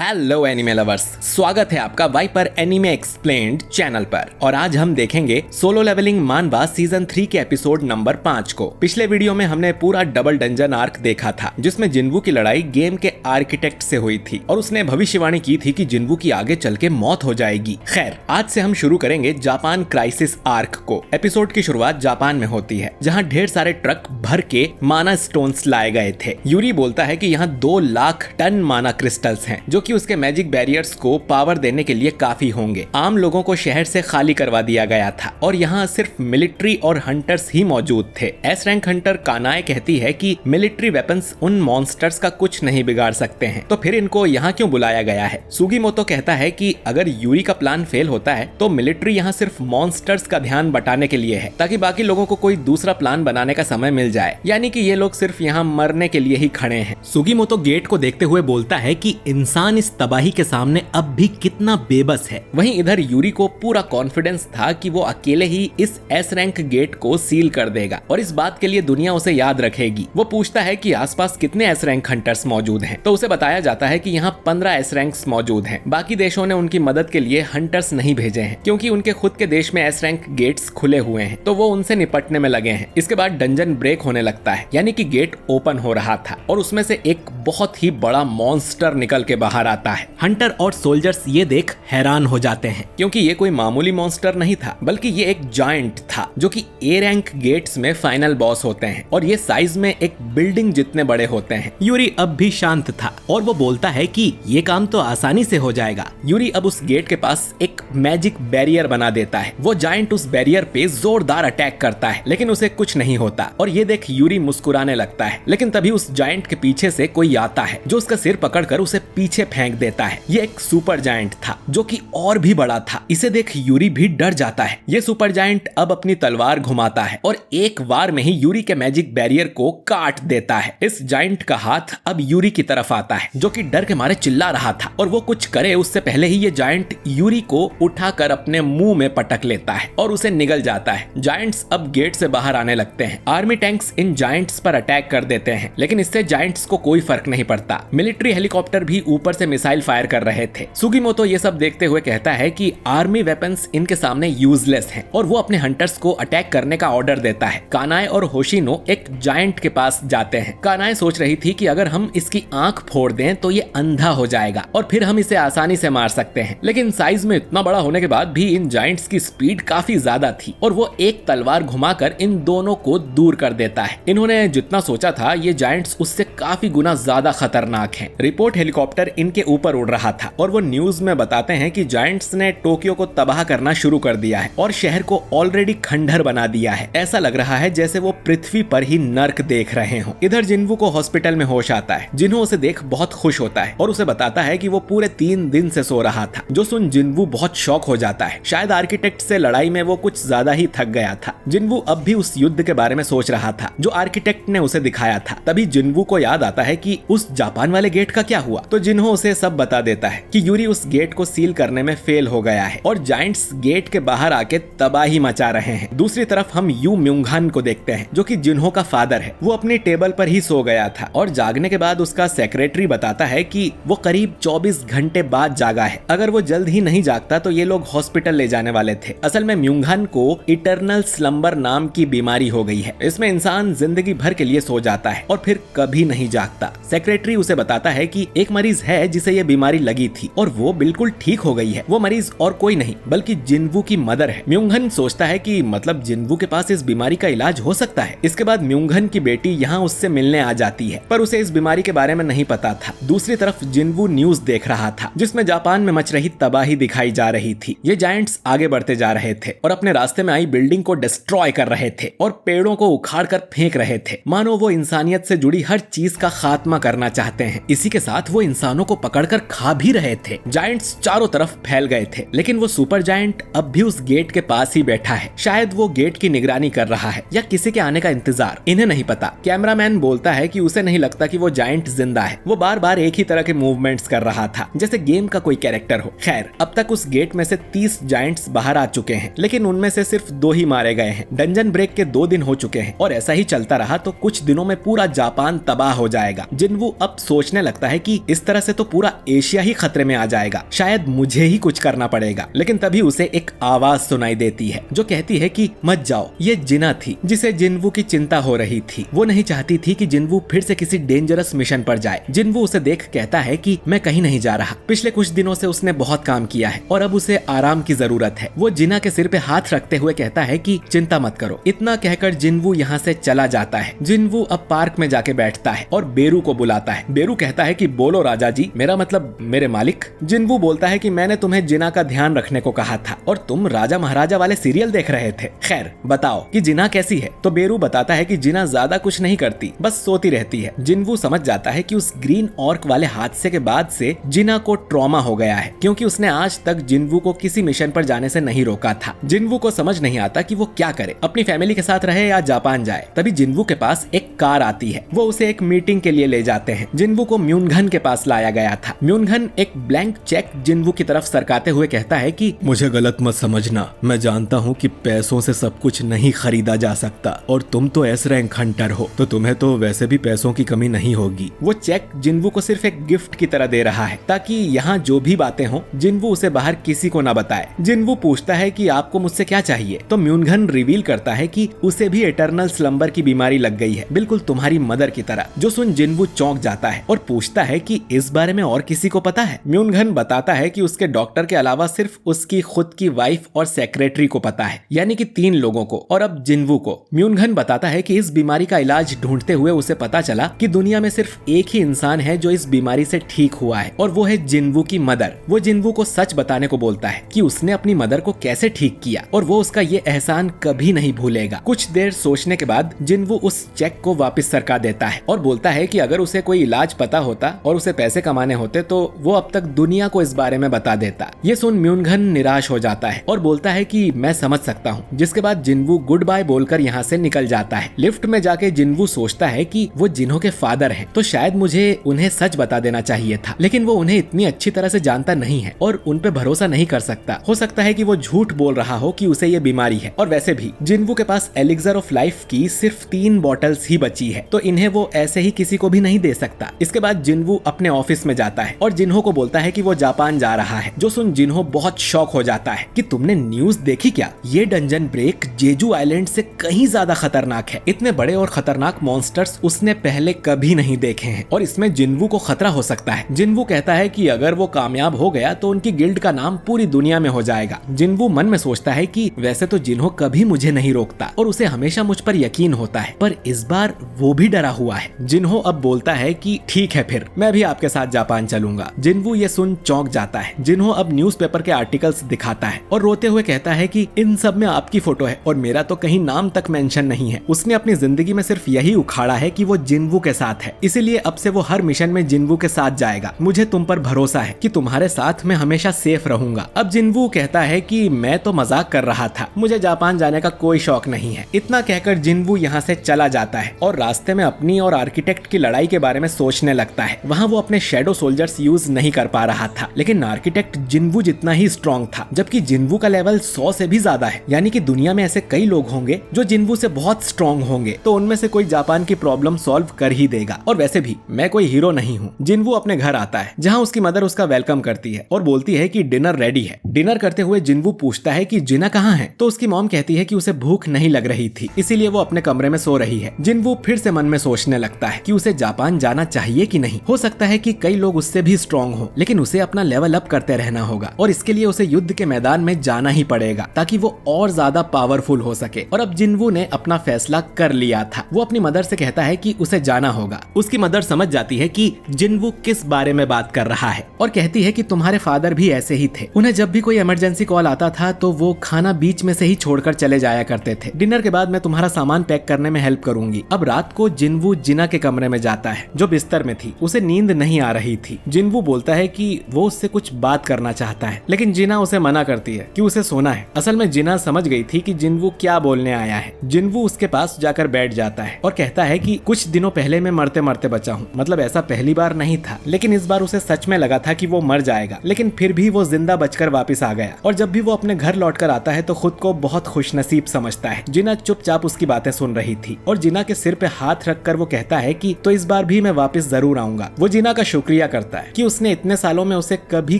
Hello anime lovers, स्वागत है आपका वाइपर एनिमे एक्सप्लेन्ड चैनल पर। और आज हम देखेंगे सोलो लेवलिंग मानवा सीजन 3 के एपिसोड नंबर 5 को। पिछले वीडियो में हमने पूरा डबल डंजन आर्क देखा था जिसमें जिन्वू की लड़ाई गेम के आर्किटेक्ट से हुई थी और उसने भविष्यवाणी की थी कि जिन्वू की आगे चल के मौत हो जाएगी। खैर, आज से हम शुरू करेंगे जापान क्राइसिस आर्क को। एपिसोड की शुरुआत जापान में होती है जहाँ ढेर सारे ट्रक भर के माना स्टोन्स लाए गए थे। यूरी बोलता है कि यहाँ 2 लाख टन माना क्रिस्टल्स हैं जो कि उसके मैजिक बैरियर्स को पावर देने के लिए काफी होंगे। आम लोगों को शहर से खाली करवा दिया गया था और यहाँ सिर्फ मिलिट्री और हंटर्स ही मौजूद थे। एस रैंक हंटर कानाए कहती है कि मिलिट्री वेपन्स उन मॉन्स्टर्स का कुछ नहीं बिगाड़ सकते हैं, तो फिर इनको यहाँ क्यों बुलाया गया है। सुगीमोतो कहता है कि अगर यूरी का प्लान फेल होता है तो मिलिट्री यहाँ सिर्फ मॉन्स्टर्स का ध्यान बटाने के लिए है ताकि बाकी लोगों को कोई दूसरा प्लान बनाने का समय मिल जाए, यानी कि ये लोग सिर्फ यहाँ मरने के लिए ही खड़े हैं। सुगीमोतो गेट को देखते हुए बोलता है कि इंसान इस तबाही के सामने अब भी कितना बेबस है। वहीं इधर यूरी को पूरा कॉन्फिडेंस था कि वो अकेले ही इस एस रैंक गेट को सील कर देगा और इस बात के लिए दुनिया उसे याद रखेगी। वो पूछता है कि आसपास कितने एस रैंक हंटर्स मौजूद हैं, तो उसे बताया जाता है कि यहाँ 15 एस रैंक्स मौजूद हैं। बाकी देशों ने उनकी मदद के लिए हंटर्स नहीं भेजे हैं क्योंकि उनके खुद के देश में एस रैंक गेट्स खुले हुए हैं, तो वो उनसे निपटने में लगे हैं। इसके बाद डंजन ब्रेक होने लगता है, यानी कि गेट ओपन हो रहा था और उसमें से एक बहुत ही बड़ा मॉन्स्टर निकल के बाहर आता है। हंटर और सोल्जर्स ये देख हैरान हो जाते हैं क्योंकि ये कोई मामूली मॉन्स्टर नहीं था बल्कि ये एक जायंट था जो कि ए रैंक गेट्स में फाइनल बॉस होते हैं और ये साइज में एक बिल्डिंग जितने बड़े होते हैं। यूरी अब भी शांत था और वो बोलता है कि ये काम तो आसानी से हो जाएगा। यूरी अब उस गेट के पास एक मैजिक बैरियर बना देता है। वो जायंट उस बैरियर पे जोरदार अटैक करता है लेकिन उसे कुछ नहीं होता और ये देख यूरी मुस्कुराने लगता है। लेकिन तभी उस जायंट के पीछे से कोई आता है जो उसका सिर पकड़कर उसे पीछे फेंक देता है। ये एक सुपर जायंट था जो कि और भी बड़ा था। इसे देख यूरी भी डर जाता है। ये सुपर जायंट अब अपनी तलवार घुमाता है और एक बार में ही यूरी के मैजिक बैरियर को काट देता है। इस जायंट का हाथ अब यूरी की तरफ आता है जो कि डर के मारे चिल्ला रहा था और वो कुछ करे उससे पहले ही ये जायंट यूरी को उठाकर अपने मुंह में पटक लेता है और उसे निगल जाता है। जायंट्स अब गेट से बाहर आने लगते हैं। आर्मी टैंक्स इन जायंट्स पर अटैक कर देते हैं लेकिन इससे जायंट्स को कोई फर्क नहीं पड़ता। मिलिट्री हेलीकॉप्टर भी ऊपर से मिसाइल फायर कर रहे थे। सुगीमोतो ये सब देखते हुए कहता है कि आर्मी वेपन्स इनके सामने यूजलेस हैं और वो अपने हंटर्स को अटैक करने का ऑर्डर देता है। कानाए और होशिनो एक जायंट के पास जाते हैं। कानाए सोच रही थी कि अगर हम इसकी आंख फोड़ दें तो ये अंधा हो जाएगा और फिर हम इसे आसानी से मार सकते हैं, लेकिन साइज में इतना बड़ा होने के बाद भी इन जायंट्स की स्पीड काफी ज्यादा थी और वो एक तलवार घुमाकर इन दोनों को दूर कर देता है। इन्होंने जितना सोचा था ये जायंट्स उससे काफी गुना ज्यादा खतरनाक हैं। रिपोर्ट हेलीकॉप्टर इनके ऊपर उड़ रहा था और वो न्यूज में बताते हैं कि जायंट्स ने टोक्यो को तबाह करना शुरू कर दिया है और शहर को ऑलरेडी खंडहर बना दिया है। ऐसा लग रहा है जैसे वो पृथ्वी पर ही नर्क देख रहे हो। इधर जिन्वू को हॉस्पिटल में होश आता है। जिन्हो उसे देख बहुत खुश होता है और उसे बताता है कि वो पूरे 3 दिन से सो रहा था, जो सुन जिन्वू बहुत शॉक हो जाता है। शायद आर्किटेक्ट से लड़ाई में वो कुछ ज्यादा ही थक गया था। जिन्वू अब भी उस युद्ध के बारे में सोच रहा था जो आर्किटेक्ट ने उसे दिखाया था। तभी जिन्वू को याद आता है कि उस जापान वाले गेट का क्या हुआ, तो जिन्हो उसे सब बता देता है कि यूरी उस गेट को सील करने में फेल हो गया है और जायंट्स गेट के बाहर आके तबाही मचा रहे हैं। दूसरी तरफ हम यू म्यूंगहान को देखते हैं जो कि जिन्हो का फादर है। वो अपनी टेबल पर ही सो गया था और जागने के बाद उसका सेक्रेटरी बताता है कि वो करीब 24 घंटे बाद जागा है। अगर वो जल्द ही नहीं जागता तो ये लोग हॉस्पिटल ले जाने वाले थे। असल में म्यूंगहान को इटरनल स्लम्बर नाम की बीमारी हो गई है। इसमें इंसान जिंदगी भर के लिए सो जाता है और फिर कभी नहीं जागता। सेक्रेटरी उसे बताता है कि एक मरीज है जिसे ये बीमारी लगी थी और वो बिल्कुल ठीक हो गई है। वो मरीज और कोई नहीं बल्कि जिन्वू की मदर है। म्यूंगहन सोचता है कि मतलब जिन्वू के पास इस बीमारी का इलाज हो सकता है। इसके बाद म्यूंगहन की बेटी यहाँ उससे मिलने आ जाती है पर उसे इस बीमारी के बारे में नहीं पता था। दूसरी तरफ जिन्वू न्यूज देख रहा था जिसमें जापान में मच रही तबाही दिखाई जा रही थी। ये जायंट्स आगे बढ़ते जा रहे थे और अपने रास्ते में आई बिल्डिंग को डिस्ट्रॉय कर रहे थे और पेड़ों को उखाड़ कर फेंक रहे थे, मानो वो इंसानियत से जुड़ी हर चीज का खात्मा करना चाहते हैं। इसी के साथ वो इंसानों को पकड़कर खा भी रहे थे। जायंट्स चारों तरफ फैल गए थे लेकिन वो सुपर जायंट अब भी उस गेट के पास ही बैठा है। शायद वो गेट की निगरानी कर रहा है या किसी के आने का इंतजार, इन्हें नहीं पता। कैमरामैन बोलता है कि उसे नहीं लगता कि वो जायंट जिंदा है। वो बार बार एक ही तरह के मूवमेंट्स कर रहा था जैसे गेम का कोई कैरेक्टर हो। खैर, अब तक उस गेट में से 30 जायंट्स बाहर आ चुके हैं लेकिन उनमें से सिर्फ 2 ही मारे गए हैं। डंजन ब्रेक के 2 दिन हो चुके हैं और ऐसा ही चलता रहा तो कुछ दिनों में पूरा जापान तबाह हो जाएगा। जिन्वू अब सोचने लगता है कि इस तरह से तो पूरा एशिया ही खतरे में आ जाएगा, शायद मुझे ही कुछ करना पड़ेगा। लेकिन तभी उसे एक आवाज सुनाई देती है जो कहती है कि मत जाओ। ये जिना थी जिसे जिन्वू की चिंता हो रही थी। वो नहीं चाहती थी कि जिन्वू फिर से किसी डेंजरस मिशन पर जाए। जिन्वू उसे देख कहता है कि मैं कहीं नहीं जा रहा, पिछले कुछ दिनों से उसने बहुत काम किया है और अब उसे आराम की जरूरत है। वो जिना के सिर पे हाथ रखते हुए कहता है कि चिंता मत करो। इतना कहकर जिन्वू यहाँ से चला जाता है। जिन्वू अब पार्क में जाके बैठता है और बेरू को बुलाता है। बेरू कहता है कि बोलो राजा जी, मेरा मतलब मेरे मालिक। जिन्वू बोलता है कि मैंने तुम्हें जिना का ध्यान रखने को कहा था और तुम राजा महाराजा वाले सीरियल देख रहे थे। खैर बताओ कि जिना कैसी है। तो बेरू बताता है कि जिना ज्यादा कुछ नहीं करती, बस सोती रहती है। जिन्वू समझ जाता है कि उस ग्रीन ऑर्क वाले हादसे के बाद से जिना को ट्रॉमा हो गया है, क्योंकि उसने आज तक जिन्वू को किसी मिशन पर जाने से नहीं रोका था। जिन्वू को समझ नहीं आता कि वो क्या करे, अपनी फैमिली के साथ रहे या जापान जाए। तभी जिन्वू के पास एक कार आती है। वो उसे एक मीटिंग के लिए ले जाते हैं। जिन्वू को म्यूनघन के पास लाया गया था। म्यूनघन एक ब्लैंक चेक जिन्वू की तरफ सरकाते हुए कहता है कि मुझे गलत मत समझना, मैं जानता हूँ कि पैसों से सब कुछ नहीं खरीदा जा सकता और तुम तो एस रैंक हंटर हो, तो तुम्हें तो वैसे भी पैसों की कमी नहीं होगी। वो चेक जिन्वू को सिर्फ एक गिफ्ट की तरह दे रहा है ताकि यहाँ जो भी बातें हो जिन्वू उसे बाहर किसी को न बताए। जिन्वू पूछता है कि आपको मुझसे क्या चाहिए। तो म्यूनघन रिवील करता है कि उसे भी इटर्नल स्लम्बर की बीमारी लग गई है, बिल्कुल तुम्हारी मदर की तरह। जो सुन जिन्वू चौंक जाता है और पूछता है कि इस बारे में और किसी को पता है। म्यूनघन बताता है कि उसके डॉक्टर के अलावा सिर्फ उसकी खुद की वाइफ और सेक्रेटरी को पता है, यानी कि 3 लोगों को, और अब जिन्वू को। म्यूनघन बताता है कि इस बीमारी का इलाज ढूंढते हुए उसे पता चला कि दुनिया में सिर्फ एक ही इंसान है जो इस बीमारी से ठीक हुआ है और वो है जिन्वू की मदर। वो जिन्वू को सच बताने को बोलता है कि उसने अपनी मदर को कैसे ठीक किया और वो उसका ये एहसान कभी नहीं भूलेगा। कुछ देर सोचने के बाद जिन्वू उस चेक को वापस सरका देता है और बोलता है कि अगर उसे कोई इलाज पता होता और उसे पैसे कमाने होते तो वो अब तक दुनिया को इस बारे में बता देता। ये सुन म्यूनघन निराश हो जाता है और बोलता है कि मैं समझ सकता हूँ। जिसके बाद जिन्वू गुड बाय बोलकर यहाँ से निकल जाता है। लिफ्ट में जाके जिन्वू सोचता है कि वो जिन्हों के फादर हैं, तो शायद मुझे उन्हें सच बता देना चाहिए था, लेकिन वो उन्हें इतनी अच्छी तरह से जानता नहीं है और उन पे भरोसा नहीं कर सकता। हो सकता है कि वो झूठ बोल रहा हो कि उसे ये बीमारी है। और वैसे भी जिन्वू के पास एलिक्सर ऑफ लाइफ की सिर्फ 3 बॉटल्स ही बची है, तो इन्हें वो ऐसे ही किसी को भी नहीं दे सकता। इसके बाद जिन्वू अपने ऑफिस में जाता है और जिन्हो को बोलता है कि वो जापान जा रहा है। जो सुन जिन्हो बहुत शॉक हो जाता है कि तुमने न्यूज देखी क्या, ये डंजन ब्रेक जेजू आइलैंड से कहीं ज्यादा खतरनाक है। इतने बड़े और खतरनाक मॉन्स्टर्स उसने पहले कभी नहीं देखे हैं और इसमें जिन्वू को खतरा हो सकता है। जिन्वू कहता है कि अगर वो कामयाब हो गया तो उनकी गिल्ड का नाम पूरी दुनिया में हो जाएगा। जिन्वू मन में सोचता है कि वैसे तो जिन्हो कभी मुझे नहीं रोकता और उसे हमेशा मुझ पर यकीन होता है, पर इस बार वो भी डरा हुआ है। जिन्हो अब बोलता है कि ठीक है, फिर मैं भी आपके साथ जापान चलूंगा। जिन्वू ये सुन चौंक जाता है। जिन्हो अब न्यूज़पेपर के आर्टिकल्स दिखाता है और रोते हुए कहता है कि इन सब में आपकी फोटो है और मेरा तो कहीं नाम तक मेंशन नहीं है। उसने अपनी जिंदगी में सिर्फ यही उखाड़ा है कि वो जिन्वू के साथ है, इसीलिए अब से वो हर मिशन में जिन्वू के साथ जाएगा। मुझे तुम पर भरोसा है कि तुम्हारे साथ मैं हमेशा सेफ रहूंगा। अब जिन्वू कहता है कि मैं तो मजाक कर रहा था, मुझे जापान जाने का कोई शौक नहीं है। इतना कहकर जिन्वू यहाँ से चला जाता है और रास्ते में अपनी और आर्किटेक्ट की लड़ाई के बारे में सोचने लगता है। वहाँ वो अपने शैडो सोल्जर्स यूज नहीं कर पा रहा था, लेकिन आर्किटेक्ट जिन्वू जितना ही स्ट्रॉन्ग था, जबकि जिन्वू का लेवल 100 से भी ज्यादा है। यानी कि दुनिया में ऐसे कई लोग होंगे जो जिन्वू से बहुत स्ट्रॉन्ग होंगे, तो उनमें से कोई जापान की प्रॉब्लम सॉल्व कर ही देगा। और वैसे भी मैं कोई हीरो नहीं हूँ। जिन्वू अपने घर आता है जहाँ उसकी मदर उसका वेलकम करती है और बोलती है कि डिनर रेडी है। डिनर करते हुए जिन्वू पूछता है कि जिना कहाँ है, तो उसकी मॉम कहती है कि उसे भूख नहीं लग रही थी, इसीलिए वो अपने कमरे में सो रही है। जिन्वू फिर से मन में सोचने लगता है कि उसे जापान जाना चाहिए कि नहीं। हो सकता है कि कई लोग उससे भी स्ट्रॉन्ग हो, लेकिन उसे अपना लेवल अप करते रहना होगा और इसके लिए उसे युद्ध के मैदान में जाना ही पड़ेगा ताकि वो और ज्यादा पावरफुल हो सके। और अब जिन्वू ने अपना फैसला कर लिया था। वो अपनी मदर से कहता है कि उसे जाना होगा। उसकी मदर समझ जाती है कि जिन्वू किस बारे में बात कर रहा है और कहती है कि तुम्हारे फादर भी ऐसे ही थे। उन्हें जब भी कोई इमरजेंसी कॉल आता था तो वो खाना बीच में से ही छोड़कर चले जाया करते थे। डिनर के बाद मैं तुम्हारा सामान पैक करने में हेल्प करूंगी। अब रात को जिन्वू जिना के कमरे में जाता है जो बिस्तर में थी। उसे नींद नहीं आ रही थी। जिन्वू बोलता है कि वो उससे कुछ बात करना चाहता है, लेकिन जिना उसे मना करती है कि उसे सोना है। असल में जिना समझ गई थी कि जिन्वू क्या बोलने आया है। जिन्वू उसके पास जाकर बैठ जाता है और कहता है कि कुछ दिनों पहले मैं मरते मरते बचा हूँ। मतलब ऐसा पहली बार नहीं था, लेकिन इस बार उसे सच में लगा था कि वो मर जाएगा, लेकिन फिर भी वो जिंदा बचकर वापस आ गया। और जब भी वो अपने घर लौटकर आता है तो खुद को बहुत खुशनसीब समझता है। जिना चुपचाप उसकी बातें सुन रही थी और जिना के सिर पे हाथ रखकर वो कहता है कि तो इस बार भी मैं वापस जरूर आऊंगा। वो जिना का शुक्रिया शुक्रिया करता है कि उसने इतने सालों में उसे कभी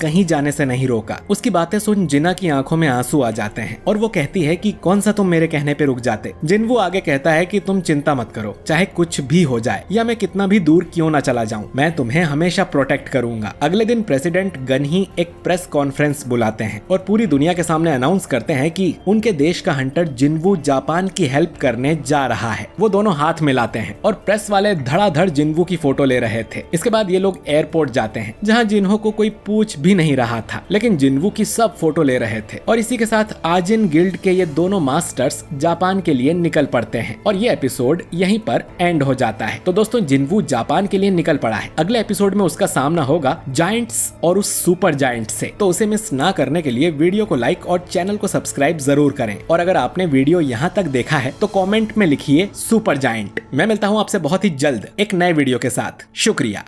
कहीं जाने से नहीं रोका। उसकी बातें सुन जिना की आंखों में आंसू आ जाते हैं और वो कहती है कि कौन सा तुम मेरे कहने पे रुक जाते। जिनवू आगे कहता है कि तुम चिंता मत करो, चाहे कुछ भी हो जाए या मैं कितना भी दूर क्यों ना चला जाऊं, मैं तुम्हें हमेशा प्रोटेक्ट करूंगा। अगले दिन प्रेसिडेंट गन ही एक प्रेस कॉन्फ्रेंस बुलाते हैं और पूरी दुनिया के सामने अनाउंस करते हैं कि उनके देश का हंटर जिनवू जापान की हेल्प करने जा रहा है। वो दोनों हाथ मिलाते हैं और प्रेस वाले धड़ाधड़ जिनवू की फोटो ले रहे थे। इसके बाद ये लोग एयरपोर्ट जाते हैं जहां जिन्हो को कोई पूछ भी नहीं रहा था, लेकिन जिनवू की सब फोटो ले रहे थे। और इसी के साथ आजिन गिल्ड के ये दोनों मास्टर्स जापान के लिए निकल पड़ते हैं और ये एपिसोड यहीं पर एंड हो जाता है। तो दोस्तों जिनवू जापान के लिए निकल पड़ा है। अगले एपिसोड में उसका सामना होगा जायंट्स और उस सुपर जायंट से। तो उसे मिस ना करने के लिए वीडियो को लाइक और चैनल को सब्सक्राइब जरूर करें। और अगर आपने वीडियो यहाँ तक देखा है तो कमेंट में लिखिए सुपर जायंट। मैं मिलता हूँ आपसे बहुत ही जल्द एक नए वीडियो के साथ। शुक्रिया।